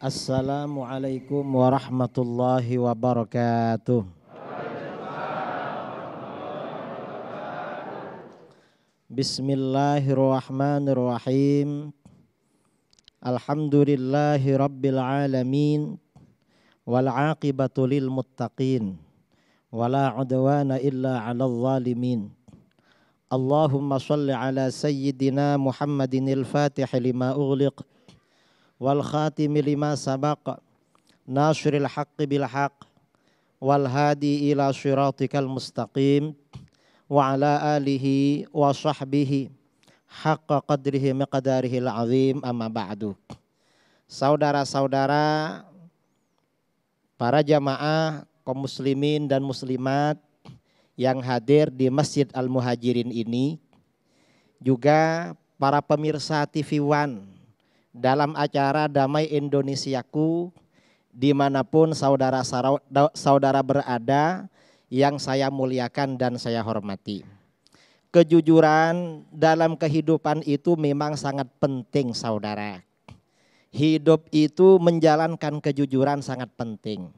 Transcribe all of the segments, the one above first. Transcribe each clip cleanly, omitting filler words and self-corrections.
Assalamualaikum warahmatullahi wabarakatuh. Bismillahirrahmanirrahim. Alhamdulillahi rabbil alamin. Wal aqibatu lil muttaqin. Wala udwana illa 'alal zalimin. Allahumma shalli ala sayyidina Muhammadinil fatih lima ughliq wal khatimi lima sabaq nasril haqqi bil haqq wal hadi ila shiratikal mustaqim wa ala alihi wa sahbihi haqqa qadrihi miqdarihil azim, amma ba'du. Saudara-saudara, para jamaah kaum muslimin dan muslimat yang hadir di Masjid Al-Muhajirin ini, juga para pemirsa TV One dalam acara Damai Indonesiaku dimanapun saudara berada, yang saya muliakan dan saya hormati. Kejujuran dalam kehidupan itu memang sangat penting, saudara. Hidup itu menjalankan kejujuran sangat penting.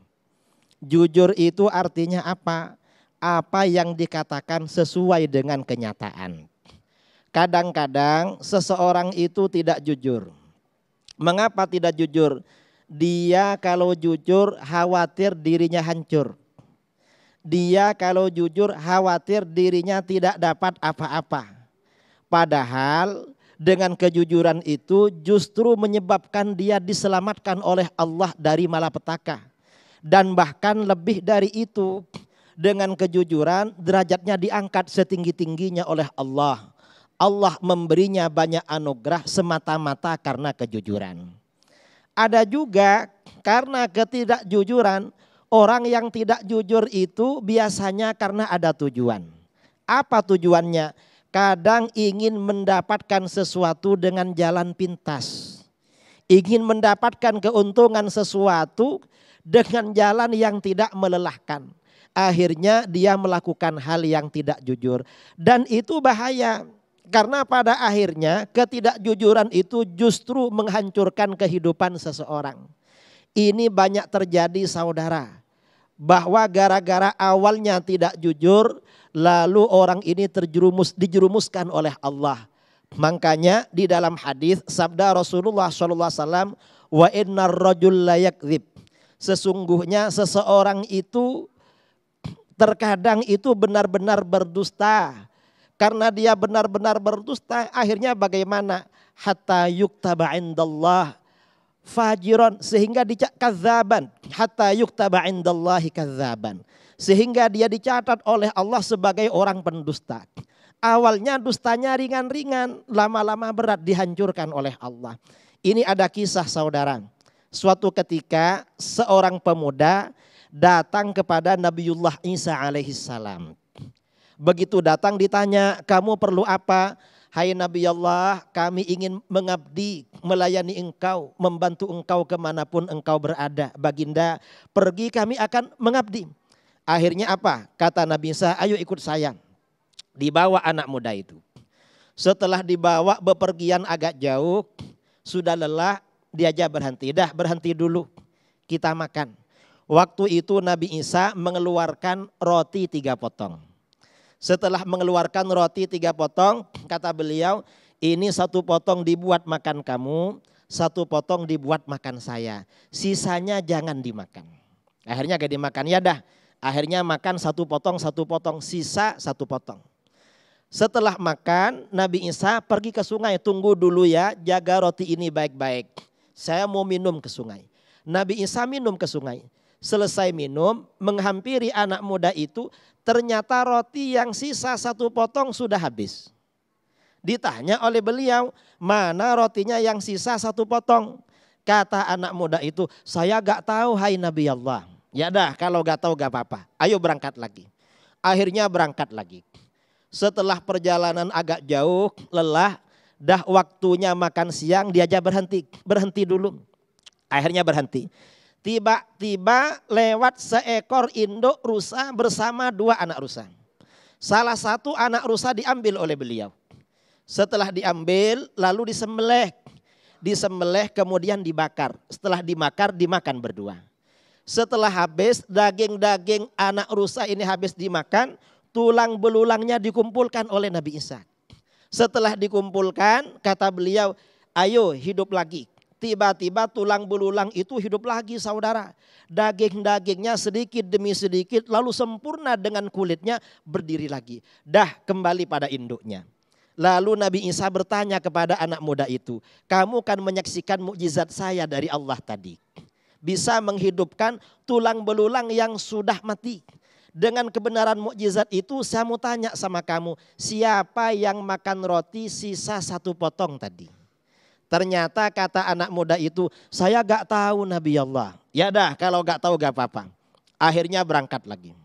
Jujur itu artinya apa? Apa yang dikatakan sesuai dengan kenyataan. Kadang-kadang seseorang itu tidak jujur. Mengapa tidak jujur? Dia kalau jujur khawatir dirinya hancur. Dia kalau jujur khawatir dirinya tidak dapat apa-apa. Padahal dengan kejujuran itu justru menyebabkan dia diselamatkan oleh Allah dari malapetaka. Dan bahkan lebih dari itu, dengan kejujuran derajatnya diangkat setinggi-tingginya oleh Allah. Allah memberinya banyak anugerah semata-mata karena kejujuran. Ada juga karena ketidakjujuran, orang yang tidak jujur itu biasanya karena ada tujuan. Apa tujuannya? Kadang ingin mendapatkan sesuatu dengan jalan pintas. Ingin mendapatkan keuntungan sesuatu dengan jalan yang tidak melelahkan. Akhirnya dia melakukan hal yang tidak jujur. Dan itu bahaya. Karena pada akhirnya ketidakjujuran itu justru menghancurkan kehidupan seseorang. Ini banyak terjadi, saudara. Bahwa gara-gara awalnya tidak jujur, lalu orang ini dijerumuskan oleh Allah. Makanya di dalam hadis sabda Rasulullah SAW, wa innar rajul la yakdzib. Sesungguhnya seseorang itu terkadang itu benar-benar berdusta. Karena dia benar-benar berdusta, akhirnya bagaimana? Hatta yuktaba indallah fajiron, sehingga kadzaban. Hatta yuktaba indallahi kadzaban, sehingga dia dicatat oleh Allah sebagai orang pendusta. Awalnya dustanya ringan-ringan, lama-lama berat, dihancurkan oleh Allah. Ini ada kisah, saudara. Suatu ketika seorang pemuda datang kepada Nabiullah Isa alaihissalam. Begitu datang ditanya, kamu perlu apa? Hai Nabi Allah, kami ingin mengabdi, melayani engkau, membantu engkau kemanapun engkau berada. Baginda, pergi kami akan mengabdi. Akhirnya apa? Kata Nabi Isa, ayo ikut saya. Dibawa anak muda itu. Setelah dibawa bepergian agak jauh, sudah lelah, diajak berhenti. Dah berhenti dulu, kita makan. Waktu itu Nabi Isa mengeluarkan roti 3 potong. Setelah mengeluarkan roti 3 potong, kata beliau, ini 1 potong dibuat makan kamu, 1 potong dibuat makan saya. Sisanya jangan dimakan. Akhirnya gak dimakan, ya dah. Akhirnya makan 1 potong, sisa 1 potong. Setelah makan, Nabi Isa pergi ke sungai, tunggu dulu ya, jaga roti ini baik-baik. Saya mau minum ke sungai. Nabi Isa minum ke sungai. Selesai minum, menghampiri anak muda itu, ternyata roti yang sisa 1 potong sudah habis. Ditanya oleh beliau, mana rotinya yang sisa 1 potong? Kata anak muda itu, saya gak tahu hai Nabi Allah. Ya dah, kalau gak tahu gak apa-apa, ayo berangkat lagi. Akhirnya berangkat lagi. Setelah perjalanan agak jauh, lelah, dah waktunya makan siang, diajak berhenti dulu. Akhirnya berhenti. Tiba-tiba lewat seekor induk rusa bersama 2 anak rusa. Salah satu anak rusa diambil oleh beliau. Setelah diambil lalu disembelih. disembelih kemudian dibakar. Setelah dibakar dimakan berdua. Setelah habis daging-daging anak rusa ini habis dimakan, tulang belulangnya dikumpulkan oleh Nabi Isa. Setelah dikumpulkan kata beliau, ayo hidup lagi. Tiba-tiba tulang belulang itu hidup lagi saudara. Daging-dagingnya sedikit demi sedikit lalu sempurna dengan kulitnya berdiri lagi. Dah kembali pada induknya. Lalu Nabi Isa bertanya kepada anak muda itu, kamu kan menyaksikan mukjizat saya dari Allah tadi. Bisa menghidupkan tulang belulang yang sudah mati. Dengan kebenaran mukjizat itu saya mau tanya sama kamu, siapa yang makan roti sisa satu potong tadi? Ternyata kata anak muda itu, saya gak tahu Nabi Allah. Ya dah kalau gak tahu gak apa-apa. Akhirnya berangkat lagi.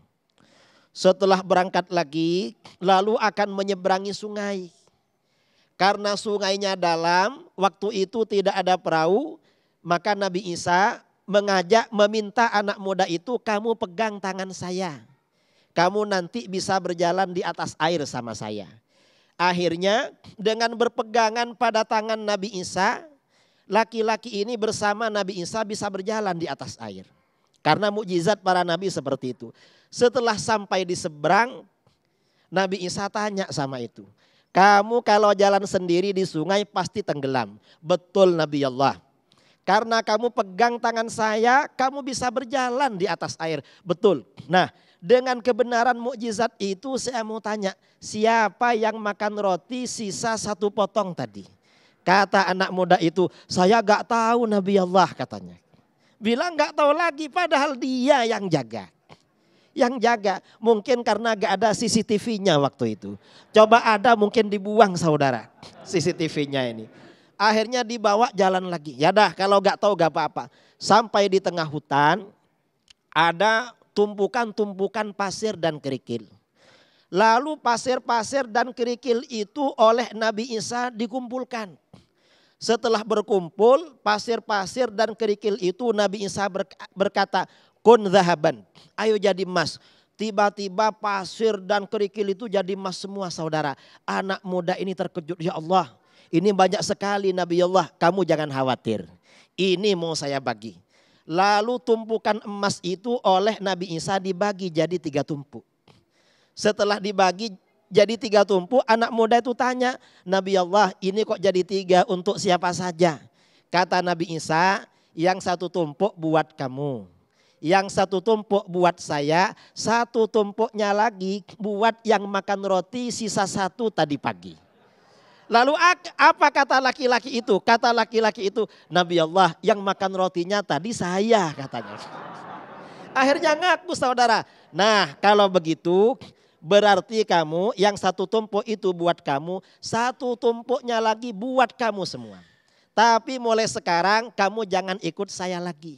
Setelah berangkat lagi lalu akan menyeberangi sungai. Karena sungainya dalam, waktu itu tidak ada perahu. Maka Nabi Isa meminta anak muda itu, kamu pegang tangan saya. Kamu nanti bisa berjalan di atas air sama saya. Akhirnya dengan berpegangan pada tangan Nabi Isa, laki-laki ini bersama Nabi Isa bisa berjalan di atas air. Karena mukjizat para nabi seperti itu. Setelah sampai di seberang, Nabi Isa tanya sama itu, kamu kalau jalan sendiri di sungai pasti tenggelam. Betul Nabi Allah. Karena kamu pegang tangan saya, kamu bisa berjalan di atas air. Betul. Nah, dengan kebenaran mukjizat itu saya mau tanya, siapa yang makan roti sisa satu potong tadi? Kata anak muda itu, saya gak tahu Nabi Allah katanya. Bilang gak tahu lagi padahal dia yang jaga. Yang jaga mungkin karena gak ada CCTV-nya waktu itu. Coba ada mungkin dibuang saudara CCTV-nya ini. Akhirnya dibawa jalan lagi. Ya dah kalau gak tahu gak apa-apa. Sampai di tengah hutan ada tumpukan-tumpukan pasir dan kerikil. Lalu pasir-pasir dan kerikil itu oleh Nabi Isa dikumpulkan. Setelah berkumpul pasir-pasir dan kerikil itu Nabi Isa berkata, kun zahaban, ayo jadi emas. Tiba-tiba pasir dan kerikil itu jadi emas semua saudara. Anak muda ini terkejut, ya Allah ini banyak sekali Nabi Allah, kamu jangan khawatir. Ini mau saya bagi. Lalu tumpukan emas itu oleh Nabi Isa dibagi jadi 3 tumpuk. Setelah dibagi jadi 3 tumpuk, anak muda itu tanya, Nabi Allah ini kok jadi 3 untuk siapa saja? Kata Nabi Isa, yang 1 tumpuk buat kamu. Yang 1 tumpuk buat saya, 1 tumpuknya lagi buat yang makan roti sisa 1 tadi pagi. Lalu apa kata laki-laki itu? Kata laki-laki itu, Nabi Allah yang makan rotinya tadi saya katanya. Akhirnya ngaku saudara. Nah kalau begitu berarti kamu yang 1 tumpuk itu buat kamu, 1 tumpuknya lagi buat kamu semua. Tapi mulai sekarang kamu jangan ikut saya lagi.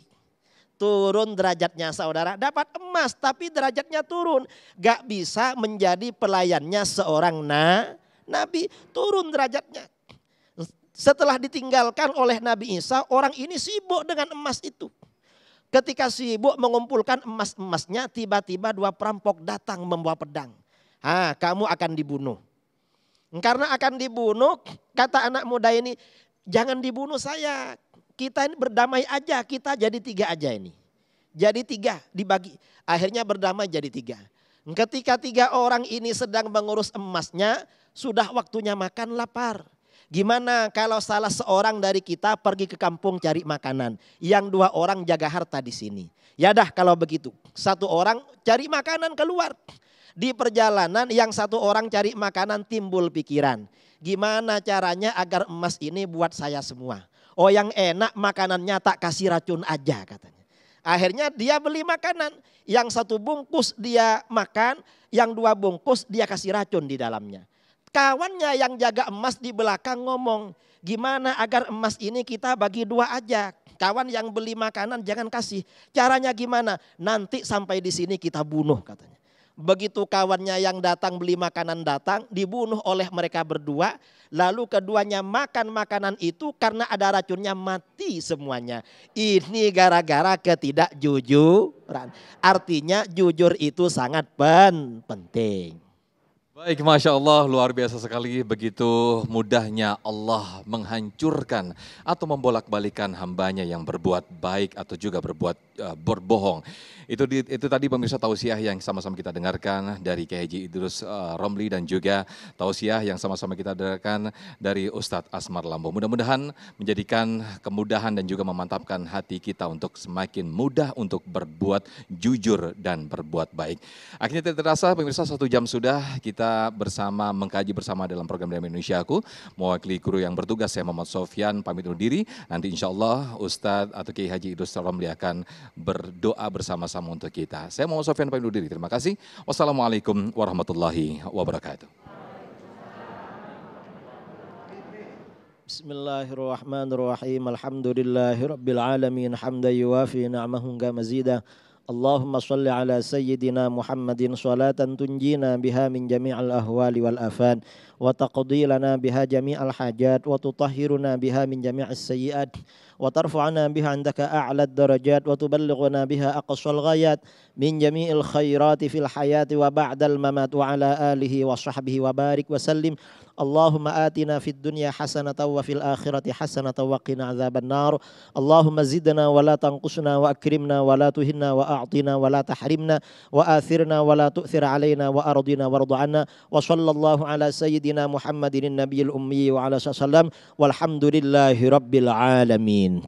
Turun derajatnya saudara, dapat emas tapi derajatnya turun. Gak bisa menjadi pelayannya seorang Nabi, turun derajatnya. Setelah ditinggalkan oleh Nabi Isa, orang ini sibuk dengan emas itu. Ketika sibuk mengumpulkan emas-emasnya, tiba-tiba 2 perampok datang membawa pedang. Kamu akan dibunuh. Karena akan dibunuh, kata anak muda ini, jangan dibunuh saya. Kita ini berdamai aja, kita jadi 3 aja ini. Jadi 3 dibagi, akhirnya berdamai jadi 3. Ketika 3 orang ini sedang mengurus emasnya, sudah waktunya makan, lapar. Gimana kalau salah seorang dari kita pergi ke kampung cari makanan, yang 2 orang jaga harta di sini. Ya dah kalau begitu, 1 orang cari makanan keluar. Di perjalanan yang 1 orang cari makanan timbul pikiran, gimana caranya agar emas ini buat saya semua. Oh yang enak makanannya tak kasih racun aja katanya. Akhirnya dia beli makanan, yang 1 bungkus dia makan, yang 2 bungkus dia kasih racun di dalamnya. Kawannya yang jaga emas di belakang ngomong, gimana agar emas ini kita bagi 2 aja. Kawan yang beli makanan jangan kasih. Caranya gimana? Nanti sampai di sini kita bunuh katanya. Begitu kawannya yang datang beli makanan datang, dibunuh oleh mereka berdua. Lalu keduanya makan makanan itu karena ada racunnya mati semuanya. Ini gara-gara ketidakjujuran. Artinya jujur itu sangat penting. Baik, Masya Allah, luar biasa sekali. Begitu mudahnya Allah menghancurkan atau membolak-balikan hambanya yang berbuat baik atau juga berbuat berbohong. Itu tadi pemirsa tausiah yang sama-sama kita dengarkan dari Kiai Haji Idrus Romli dan juga tausiah yang sama-sama kita dengarkan dari Ustadz Asmar Lambo. Mudah-mudahan menjadikan kemudahan dan juga memantapkan hati kita untuk semakin mudah untuk berbuat jujur dan berbuat baik. Akhirnya tidak terasa pemirsa 1 jam sudah kita bersama mengkaji bersama dalam program Demi Indonesia Aku. Mewakili kru yang bertugas saya Muhammad Sofyan pamit undur diri. Nanti insya Allah Ustadz atau Kiai Haji Idrus Romli akan berdoa bersama-sama untuk kita. Saya Muhammad Sofyan pamit undur diri. Terima kasih. Wassalamualaikum warahmatullahi wabarakatuh. Bismillahirrahmanirrahim. Alhamdulillahirabbil alamin. Hamdan yuwafi ni'amahu mazida. Allahumma salli ala sayyidina Muhammadin salatan tunjina biha min jami'al ahwali wal afan wa taqdi lana biha jami'al hajat wa tutahhiruna biha min jami'is sayyiat wa tarfa'una biha 'indaka a'lad darajat wa tuballighuna biha aqsal ghayat min jami'il khairati fil hayati wa ba'dal mamat wa ala alihi wa sahbihi wa barik wa sallim. Allahumma atina fid dunya hasanatan wa fil akhirati hasanatan wa qina adzaban nar. Allahumma zidna wa la tanqusna wa akrimna wa la tuhinna wa a'tina wa la tahrimna wa athirna wa la tu'thir alaina wa ardina warda 'anna wa sallallahu ala sayyidina Muhammadin nabiyil ummi wa ala sallam walhamdulillahi rabbil alamin.